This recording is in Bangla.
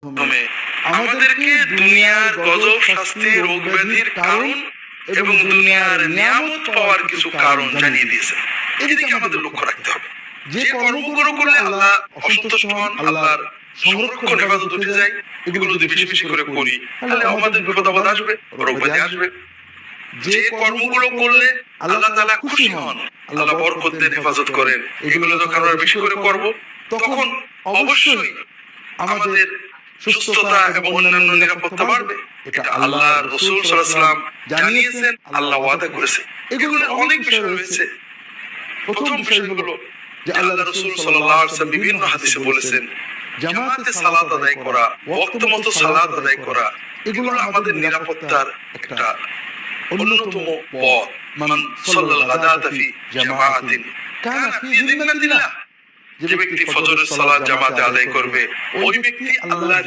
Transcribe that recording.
মাধ্যমে আমাদেরকে দুনিয়ার গজব শাস্তি রোগ ব্যাধির কারণ এবং দুনিয়ার নিয়ামত পাওয়ার কিছু কারণ জানিয়ে দিয়েছেন। এদিকে আমাদের লক্ষ্য রাখতে হবে। যে কর্মগুলো করলে আল্লাহ অসন্তুষ্ট হন, আল্লাহর সংরক্ষণ হেফাজত উঠে যায়, এগুলো যদি বেশি বেশি করে করি তাহলে আমাদের বিপদ আপদ আসবে, রোগ ব্যাধি আসবে। যে কর্মগুলো করলে আল্লাহ তাআলা খুশি হন, আল্লাহ বরকত দেন, হেফাজত করেন, এগুলো যখন আমরা বেশি করে করব তখন অবশ্যই আমাদের সুস্থতা এবং অন্যান্য নিরাপত্তা বাড়বে। এটা আল্লাহ রাসূল সাল্লাল্লাহু আলাইহি ওয়াসাল্লাম জানিয়েছেন, আল্লাহ ওয়াদা করেছে। এগুলো অনেক বিষয় রয়েছে। প্রথম বিষয় হলো যে আল্লাহ রাসূল সাল্লাল্লাহু আলাইহি ওয়াসাল্লাম বিভিন্ন হাদিসে বলেছেন, জামাতে সালাত আদায় করা, ওয়াক্ত মতো সালাত আদায় করা, এগুলো আমাদের নিরাপত্তার একটা অন্যতম পথ। মান সাল্লাল গাদাতা ফি জামাআতিন কানা ফি যিম্মাতিল্লাহ, যে ব্যক্তি ফজরের সালাত জামাতে আদায় করবে ওই ব্যক্তি আল্লাহর